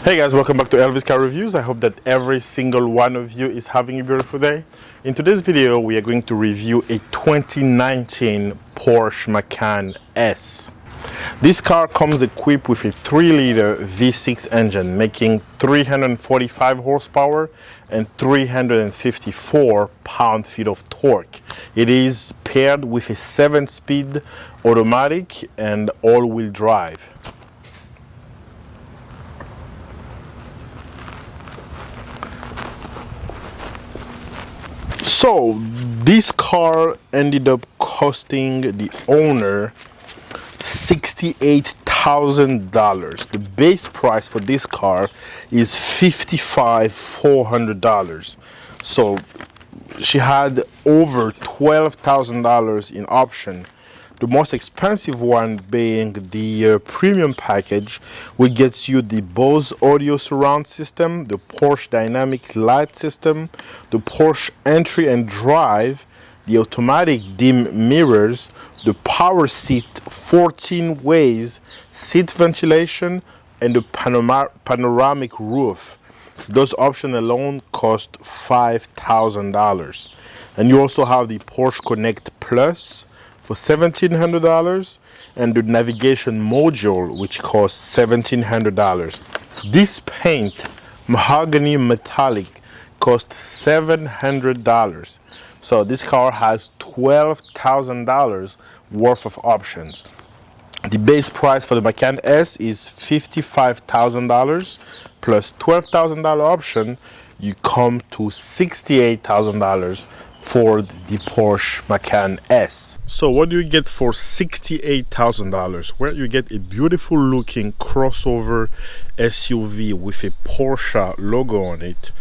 Hey guys, welcome back to Elvis Car Reviews. I hope that every single one of you is having a beautiful day. In today's video, we are going to review a 2019 Porsche Macan S. This car comes equipped with a 3-liter V6 engine, making 345 horsepower and 354 pound-feet of torque. It is paired with a 7-speed automatic and all-wheel drive. So this car ended up costing the owner $68,000. The base price for this car is $55,400. So she had over $12,000 in option. The most expensive one being the premium package, which gets you the Bose audio surround system, the Porsche dynamic light system, the Porsche entry and drive, the automatic dim mirrors, the power seat 14 ways, seat ventilation, and the panoramic roof. Those options alone cost $5,000. And you also have the Porsche Connect Plus for $1,700 and the navigation module, which costs $1,700. This paint, mahogany metallic, costs $700. So this car has $12,000 worth of options. The base price for the Macan S is $55,000 plus $12,000 option. You come to $68,000 for the Porsche Macan S. So what do you get for $68,000? Well, you get a beautiful looking crossover SUV with a Porsche logo on it.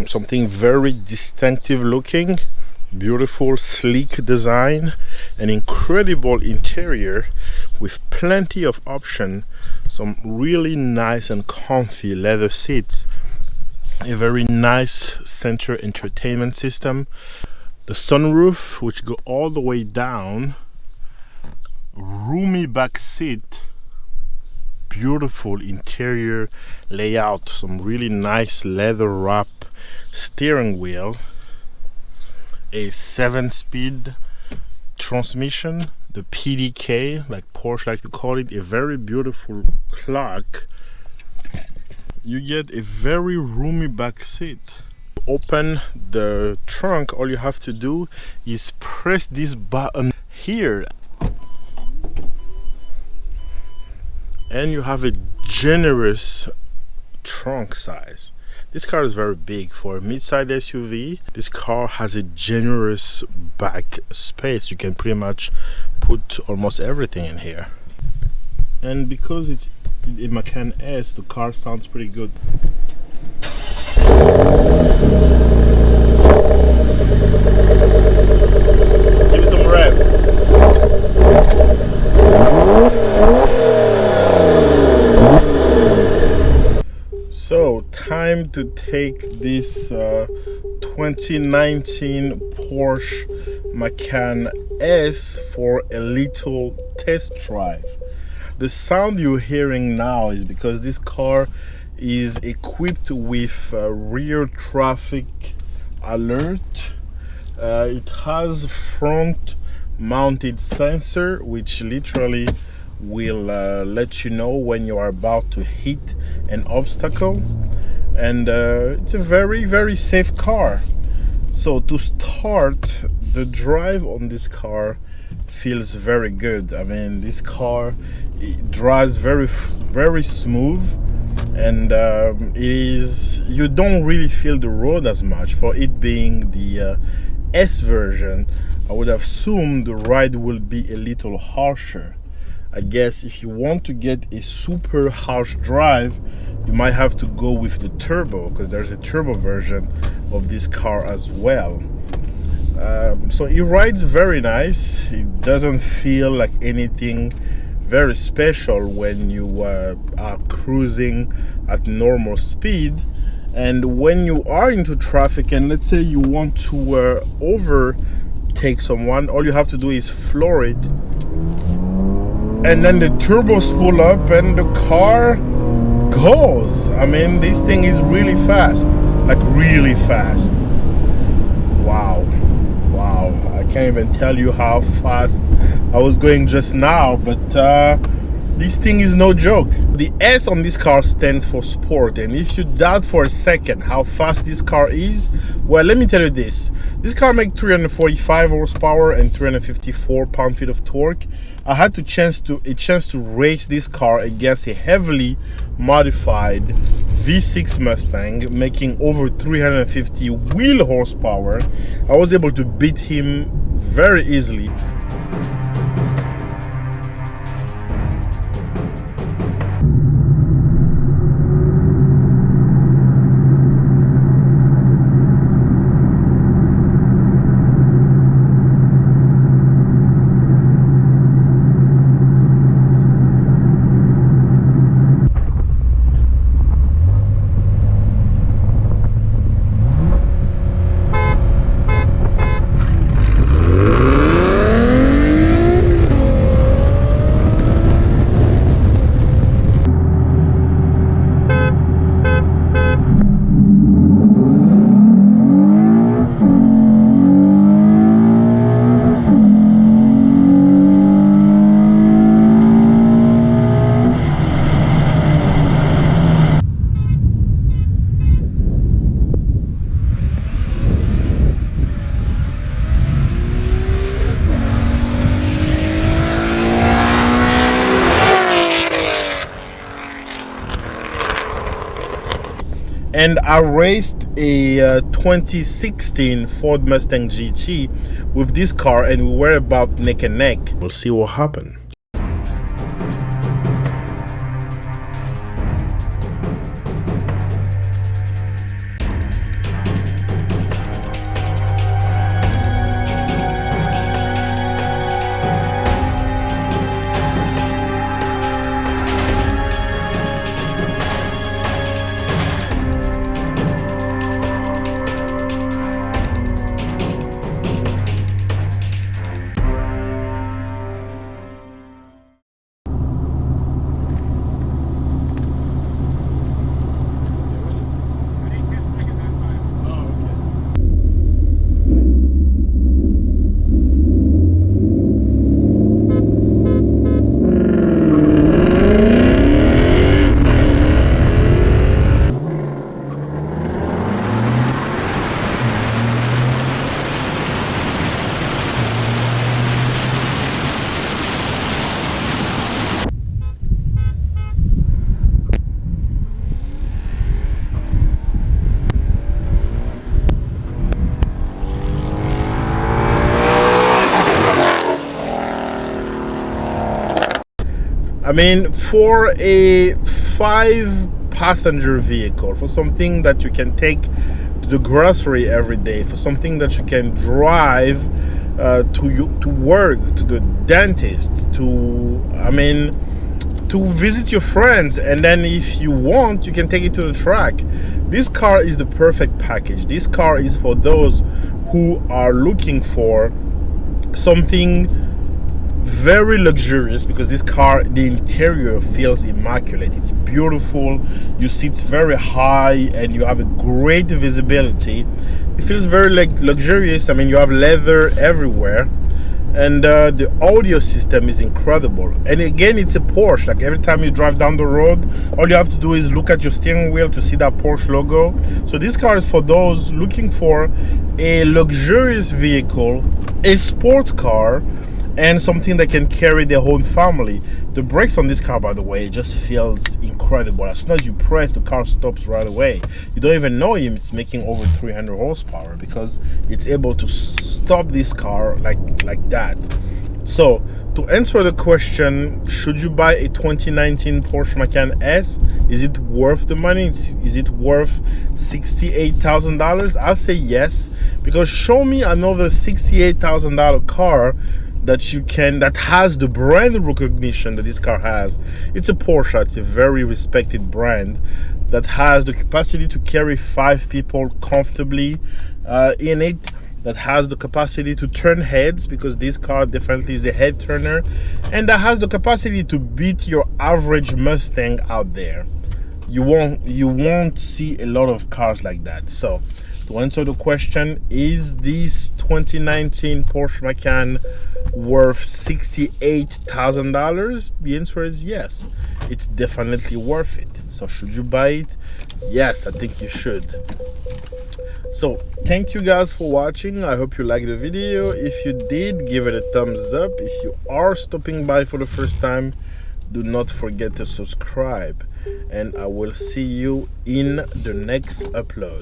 Something very distinctive looking, beautiful sleek design, an incredible interior with plenty of option, some really nice and comfy leather seats, a very nice center entertainment system, the sunroof which go all the way down, roomy back seat, beautiful interior layout, some really nice leather wrap steering wheel, a 7-speed transmission, the PDK like Porsche like to call it, a very beautiful clock. You get a very roomy back seat. Open the trunk, all you have to do is press this button here and you have a generous trunk size. This car is very big for a mid-size SUV. This car has a generous back space. You can pretty much put almost everything in here. And because it's a Macan S, the car sounds pretty good. Give it some rev. So time to take this 2019 Porsche Macan S for a little test drive. The sound you're hearing now is because this car is equipped with rear traffic alert. It has front mounted sensor which literally will let you know when you are about to hit an obstacle, and it's a very safe car. So to start, the drive on this car feels very good. I mean, this car, it drives very smooth, and you don't really feel the road as much. For it being the S version, I would assume the ride will be a little harsher. I guess if you want to get a super harsh drive, you might have to go with the turbo, because there's a turbo version of this car as well. So it rides very nice. It doesn't feel like anything very special when you are cruising at normal speed. And when you are into traffic and let's say you want to overtake someone, all you have to do is floor it, and then the turbos pull up and the car goes. I mean, this thing is really fast, like really fast. Wow, wow, I can't even tell you how fast I was going just now, but this thing is no joke. The S on this car stands for sport, and if you doubt for a second how fast this car is, well, let me tell you this. This car makes 345 horsepower and 354 pound-feet of torque. I had a chance to race this car against a heavily modified V6 Mustang making over 350 wheel horsepower. I was able to beat him very easily. And I raced a 2016 Ford Mustang GT with this car, and we were about neck and neck. We'll see what happens. I mean, for a 5-passenger vehicle, for something that you can take to the grocery every day, for something that you can drive to work, to the dentist, to visit your friends, and then if you want, you can take it to the track. This car is the perfect package. This car is for those who are looking for something very luxurious, because this car, the interior feels immaculate. It's beautiful. You sit very high and you have a great visibility. It feels very luxurious. I mean, you have leather everywhere, and the audio system is incredible. And again, it's a Porsche. Like, every time you drive down the road, all you have to do is look at your steering wheel to see that Porsche logo. So this car is for those looking for a luxurious vehicle, a sports car, and something that can carry their whole family. The brakes on this car, by the way, just feels incredible. As soon as you press, the car stops right away. You don't even know it's making over 300 horsepower because it's able to stop this car like that. So, to answer the question, should you buy a 2019 Porsche Macan S? Is it worth the money? Is it worth $68,000? I'll say yes, because show me another $68,000 car that has the brand recognition that this car has. It's a Porsche. It's a very respected brand that has the capacity to carry 5 people comfortably in it, that has the capacity to turn heads, because this car definitely is a head turner, and that has the capacity to beat your average Mustang out there. you won't see a lot of cars like that. So to answer the question, is this 2019 Porsche Macan worth $68,000? The answer is yes. It's definitely worth it. So should you buy it? Yes, I think you should. So thank you guys for watching. I hope you liked the video. If you did, give it a thumbs up. If you are stopping by for the first time, do not forget to subscribe, and I will see you in the next upload.